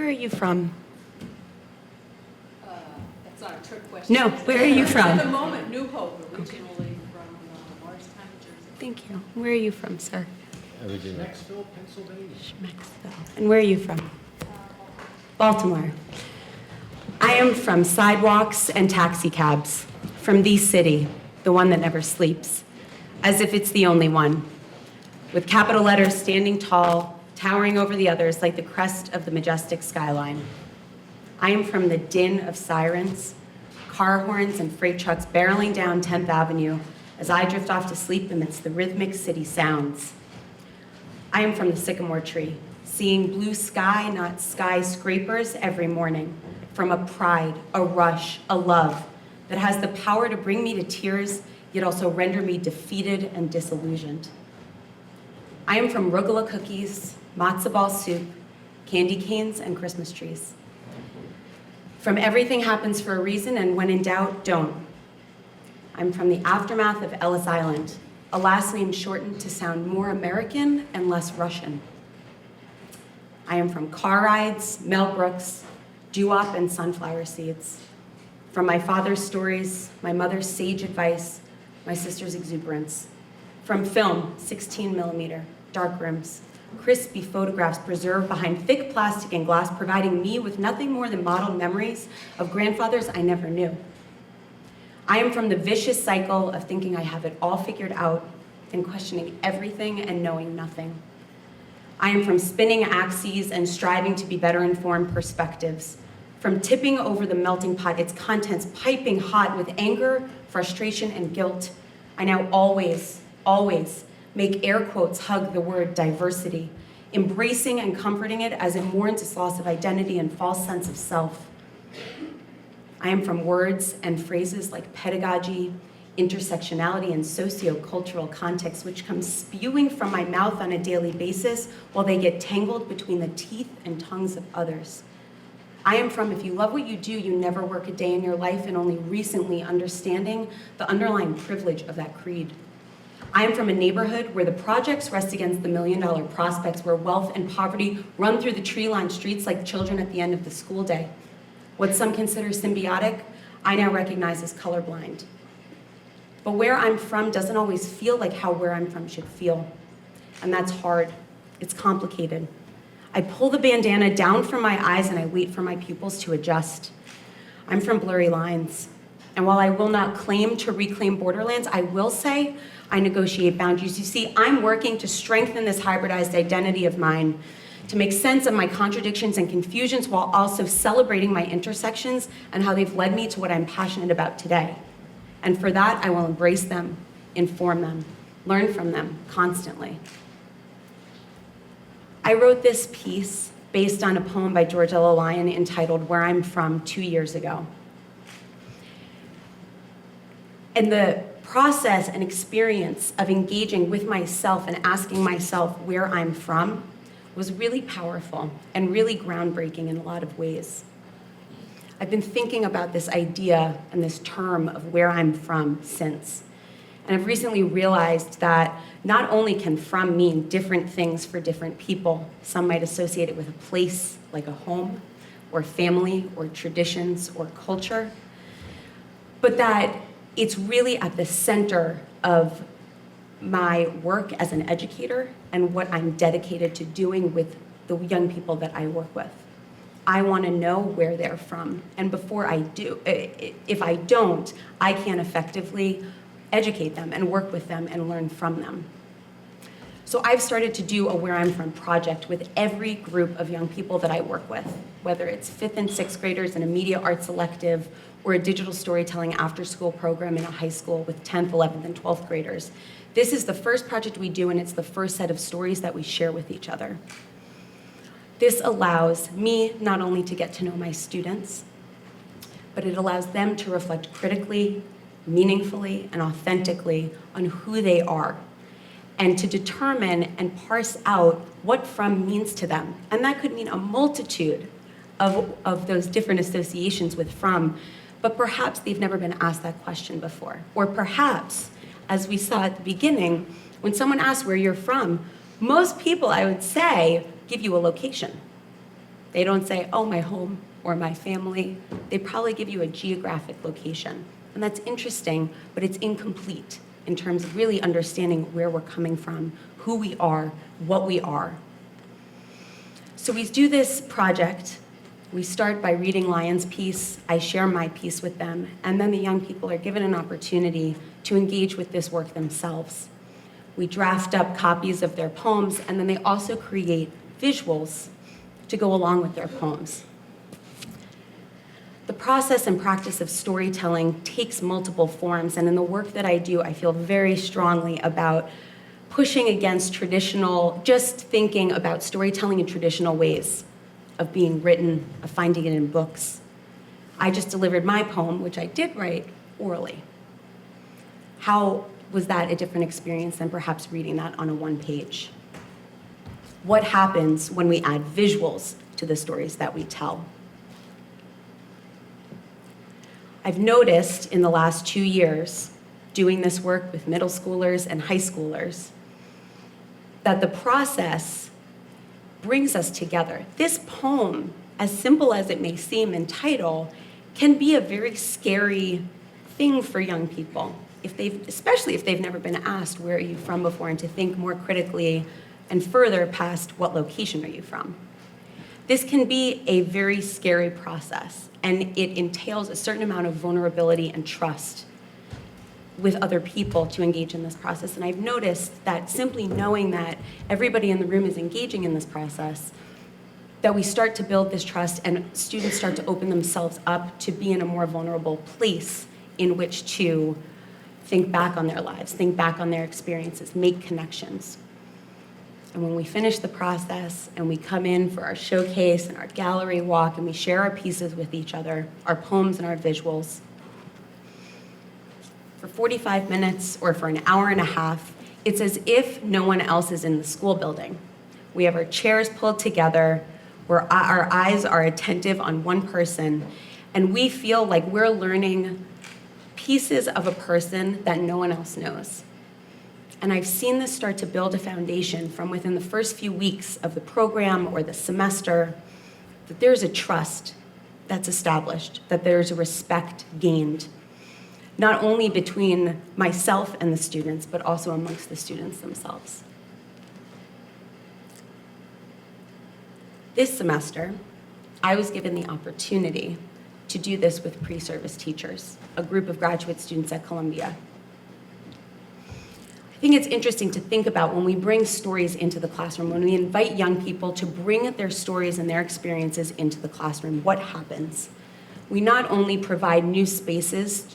where are you from? That's not a trick question. No, where are you from? At the moment, New Hope, originally from Morristown, New Jersey. Thank you. Where are you from, sir? Schmecksville, Pennsylvania. Schmecksville. And where are you from? Baltimore. I am from sidewalks and taxi cabs, from the city, the one that never sleeps, as if it's the only one, with capital letters standing tall, towering over the others like the crest of the majestic skyline. I am from the din of sirens, car horns and freight trucks barreling down 10th Avenue as I drift off to sleep amidst the rhythmic city sounds. I am from the sycamore tree, seeing blue sky, not skyscrapers, every morning, from a pride, a rush, a love that has the power to bring me to tears, yet also render me defeated and disillusioned. I am from rugula cookies, matzo ball soup, candy canes, and Christmas trees. From everything happens for a reason, and when in doubt, don't. I'm from the aftermath of Ellis Island, a last name shortened to sound more American and less Russian. I am from car rides, Mel Brooks, doo-wop, and sunflower seeds. From my father's stories, my mother's sage advice, my sister's exuberance. From film, 16 millimeter, dark rooms, crispy photographs preserved behind thick plastic and glass, providing me with nothing more than modeled memories of grandfathers I never knew. I am from the vicious cycle of thinking I have it all figured out and questioning everything and knowing nothing. I am from spinning axes and striving to be better informed perspectives, from tipping over the melting pot, its contents piping hot with anger, frustration, and guilt. I now always make air quotes hug the word diversity, embracing and comforting it as it mourns its loss of identity and false sense of self. I am from words and phrases like pedagogy, intersectionality, and sociocultural context, which come spewing from my mouth on a daily basis while they get tangled between the teeth and tongues of others. I am from, if you love what you do, you never work a day in your life, and only recently understanding the underlying privilege of that creed. I am from a neighborhood where the projects rest against the million-dollar prospects, where wealth and poverty run through the tree-lined streets like children at the end of the school day. What some consider symbiotic, I now recognize as colorblind. But where I'm from doesn't always feel like how where I'm from should feel. And that's hard. It's complicated. I pull the bandana down from my eyes and I wait for my pupils to adjust. I'm from blurry lines. And while I will not claim to reclaim borderlands, I will say I negotiate boundaries. You see, I'm working to strengthen this hybridized identity of mine, to make sense of my contradictions and confusions while also celebrating my intersections and how they've led me to what I'm passionate about today. And for that, I will embrace them, inform them, learn from them constantly. I wrote this piece based on a poem by George L. Lyon entitled Where I'm From 2 years ago. And the process and experience of engaging with myself and asking myself where I'm from was really powerful and really groundbreaking in a lot of ways. I've been thinking about this idea and this term of where I'm from since. And I've recently realized that not only can from mean different things for different people, some might associate it with a place like a home or family or traditions or culture, but that it's really at the center of my work as an educator and what I'm dedicated to doing with the young people that I work with. I want to know where they're from. And before I do, if I don't, I can't effectively educate them and work with them and learn from them. So I've started to do a Where I'm From project with every group of young people that I work with, whether it's 5th and 6th graders in a media arts elective or a digital storytelling after-school program in a high school with 10th, 11th, and 12th graders. This is the first project we do, and it's the first set of stories that we share with each other. This allows me not only to get to know my students, but it allows them to reflect critically, meaningfully, and authentically on who they are, and to determine and parse out what from means to them. And that could mean a multitude of those different associations with from, but perhaps they've never been asked that question before. Or perhaps, as we saw at the beginning, when someone asks where you're from, most people, I would say, give you a location. They don't say, oh, my home or my family. They probably give you a geographic location. And that's interesting, but it's incomplete in terms of really understanding where we're coming from, who we are, what we are. So we do this project. We start by reading Lion's piece. I share my piece with them, and then the young people are given an opportunity to engage with this work themselves. We draft up copies of their poems, and then they also create visuals to go along with their poems. The process and practice of storytelling takes multiple forms, and in the work that I do, I feel very strongly about pushing against traditional, just thinking about storytelling in traditional ways of being written, of finding it in books. I just delivered my poem, which I did write orally. How was that a different experience than perhaps reading that on a one-page? What happens when we add visuals to the stories that we tell? I've noticed in the last 2 years, doing this work with middle schoolers and high schoolers, that the process brings us together. This poem, as simple as it may seem in title, can be a very scary thing for young people, especially if they've never been asked, where are you from before, and to think more critically and further past, what location are you from? This can be a very scary process, and it entails a certain amount of vulnerability and trust with other people to engage in this process. And I've noticed that simply knowing that everybody in the room is engaging in this process, that we start to build this trust and students start to open themselves up to be in a more vulnerable place in which to think back on their lives, think back on their experiences, make connections. And when we finish the process and we come in for our showcase and our gallery walk and we share our pieces with each other, our poems and our visuals, for 45 minutes or for an hour and a half, it's as if no one else is in the school building. We have our chairs pulled together, where our eyes are attentive on one person, and we feel like we're learning pieces of a person that no one else knows. And I've seen this start to build a foundation from within the first few weeks of the program or the semester, that there's a trust that's established, that there's a respect gained, not only between myself and the students, but also amongst the students themselves. This semester, I was given the opportunity to do this with pre-service teachers, a group of graduate students at Columbia. I think it's interesting to think about when we bring stories into the classroom, when we invite young people to bring their stories and their experiences into the classroom, what happens? We not only provide new spaces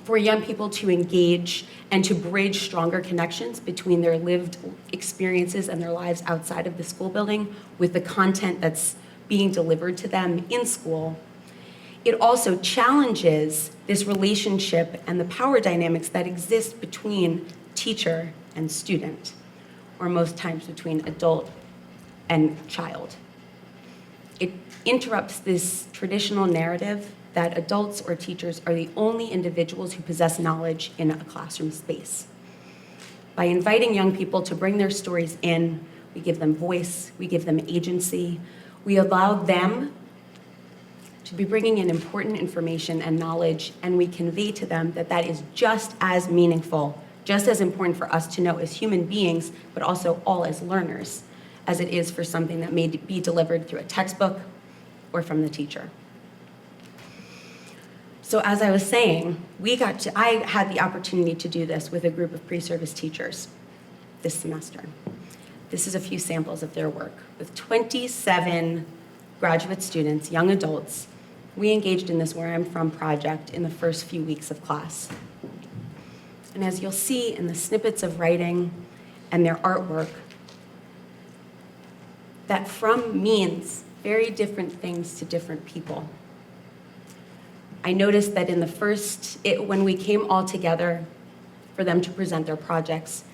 for young people to engage and to bridge stronger connections between their lived experiences and their lives outside of the school building with the content that's being delivered to them in school, it also challenges this relationship and the power dynamics that exist between teacher and student, or most times between adult and child. It interrupts this traditional narrative that adults or teachers are the only individuals who possess knowledge in a classroom space. By inviting young people to bring their stories in, we give them voice, we give them agency, we allow them to be bringing in important information and knowledge, and we convey to them that that is just as meaningful, just as important for us to know as human beings, but also all as learners, as it is for something that may be delivered through a textbook or from the teacher. So as I was saying, I had the opportunity to do this with a group of pre-service teachers this semester. This is a few samples of their work. With 27 graduate students, young adults, we engaged in this Where I'm From project in the first few weeks of class. And as you'll see in the snippets of writing and their artwork, that from means very different things to different people. I noticed that in when we came all together for them to present their projects,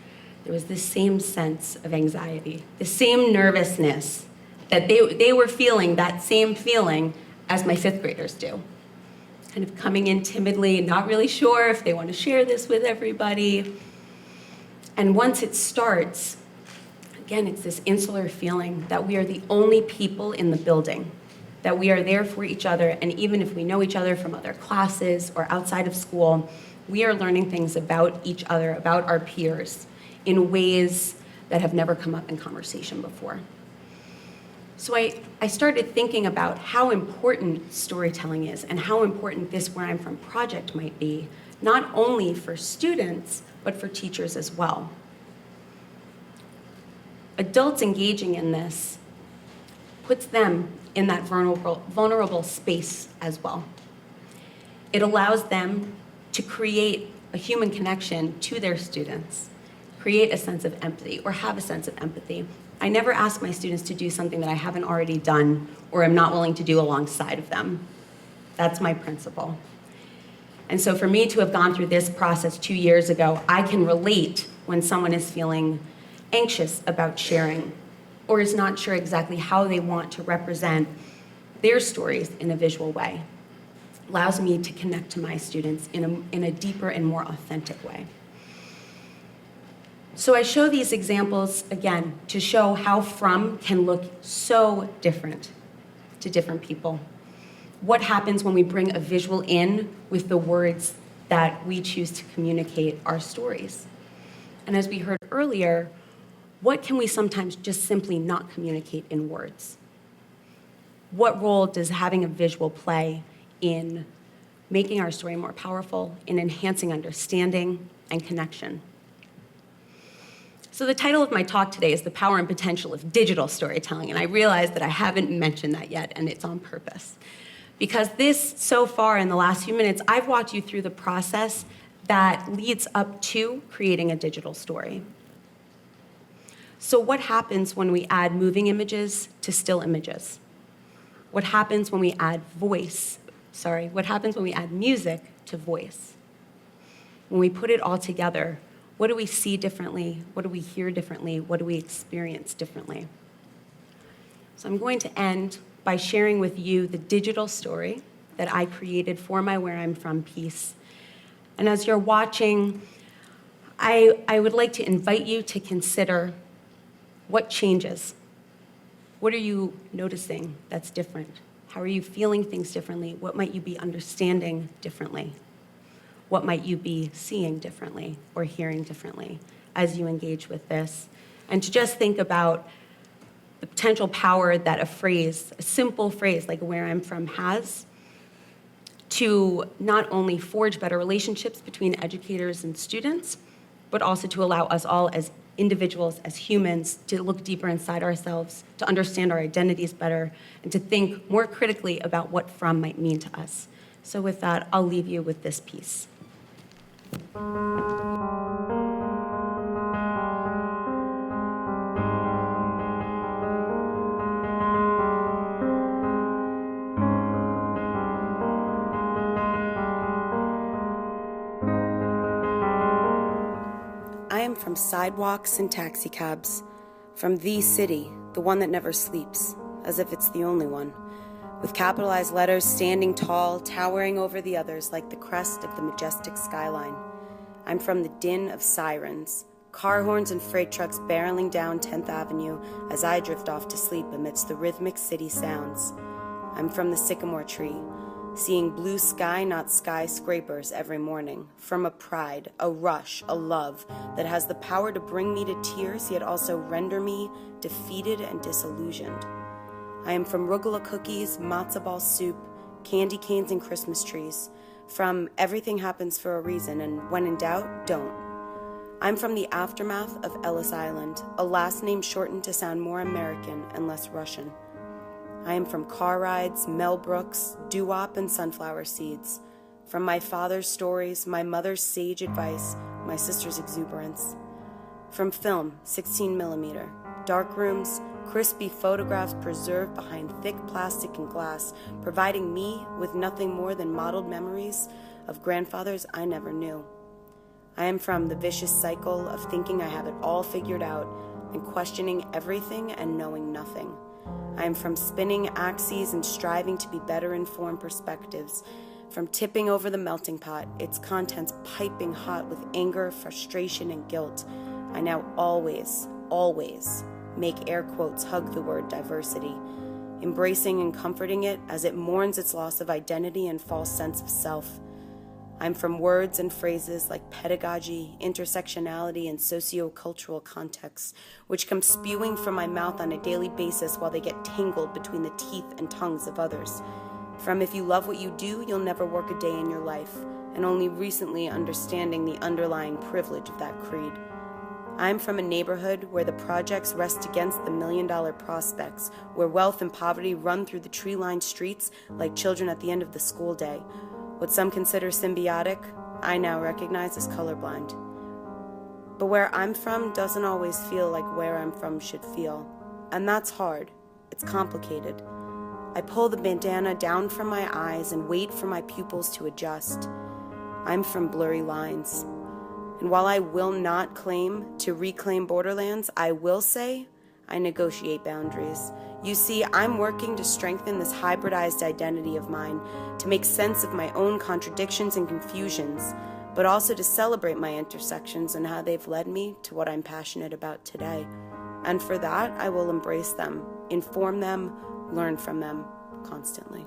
there was this same sense of anxiety, the same nervousness that they were feeling, that same feeling as my fifth graders do. Kind of coming in timidly, not really sure if they want to share this with everybody. And once it starts, Again, it's this insular feeling that we are the only people in the building, that we are there for each other, and even if we know each other from other classes or outside of school, we are learning things about each other, about our peers, in ways that have never come up in conversation before. So I started thinking about how important storytelling is and how important this Where I'm From project might be, not only for students, but for teachers as well. Adults engaging in this puts them in that vulnerable space as well. It allows them to create a human connection to their students, create a sense of empathy, or have a sense of empathy. I never ask my students to do something that I haven't already done or am not willing to do alongside of them. That's my principle. And so for me to have gone through this process 2 years ago, I can relate when someone is feeling anxious about sharing or is not sure exactly how they want to represent their stories in a visual way. It allows me to connect to my students in a deeper and more authentic way. So I show these examples, again, to show how from can look so different to different people. What happens when we bring a visual in with the words that we choose to communicate our stories? And as we heard earlier, what can we sometimes just simply not communicate in words? What role does having a visual play in making our story more powerful, in enhancing understanding and connection? So the title of my talk today is The Power and Potential of Digital Storytelling, and I realize that I haven't mentioned that yet, and it's on purpose. Because this, so far in the last few minutes, I've walked you through the process that leads up to creating a digital story. So what happens when we add moving images to still images? What happens when we add what happens when we add music to voice? When we put it all together, what do we see differently? What do we hear differently? What do we experience differently? So I'm going to end by sharing with you the digital story that I created for my Where I'm From piece. And as you're watching, I would like to invite you to consider what changes. What are you noticing that's different? How are you feeling things differently? What might you be understanding differently? What might you be seeing differently or hearing differently as you engage with this? And to just think about the potential power that a simple phrase like Where I'm From has to not only forge better relationships between educators and students, but also to allow us all as individuals, as humans, to look deeper inside ourselves, to understand our identities better, and to think more critically about what from might mean to us. So with that, I'll leave you with this piece. I am from sidewalks and taxicabs, from the city, the one that never sleeps, as if it's the only one, with capitalized letters standing tall, towering over the others like the crest of the majestic skyline. I'm from the din of sirens, car horns and freight trucks barreling down 10th Avenue as I drift off to sleep amidst the rhythmic city sounds. I'm from the sycamore tree, seeing blue sky, not skyscrapers every morning, from a pride, a rush, a love that has the power to bring me to tears, yet also render me defeated and disillusioned. I am from arugula cookies, matzo ball soup, candy canes and Christmas trees, from everything happens for a reason, and when in doubt, don't. I'm from the aftermath of Ellis Island, a last name shortened to sound more American and less Russian. I am from car rides, Mel Brooks, doo-wop, and sunflower seeds. From my father's stories, my mother's sage advice, my sister's exuberance. From film, 16mm, dark rooms, crispy photographs preserved behind thick plastic and glass, providing me with nothing more than mottled memories of grandfathers I never knew. I am from the vicious cycle of thinking I have it all figured out and questioning everything and knowing nothing. I am from spinning axes and striving to be better informed perspectives, from tipping over the melting pot, its contents piping hot with anger, frustration, and guilt. I now always make air quotes hug the word diversity, embracing and comforting it as it mourns its loss of identity and false sense of self. I'm from words and phrases like pedagogy, intersectionality, and socio-cultural contexts, which come spewing from my mouth on a daily basis while they get tangled between the teeth and tongues of others. From if you love what you do, you'll never work a day in your life, and only recently understanding the underlying privilege of that creed. I'm from a neighborhood where the projects rest against the million-dollar prospects, where wealth and poverty run through the tree-lined streets like children at the end of the school day. What some consider symbiotic, I now recognize as colorblind. But where I'm from doesn't always feel like where I'm from should feel. And that's hard. It's complicated. I pull the bandana down from my eyes and wait for my pupils to adjust. I'm from blurry lines. And while I will not claim to reclaim borderlands, I will say I negotiate boundaries. You see, I'm working to strengthen this hybridized identity of mine, to make sense of my own contradictions and confusions, but also to celebrate my intersections and how they've led me to what I'm passionate about today. And for that, I will embrace them, inform them, learn from them constantly.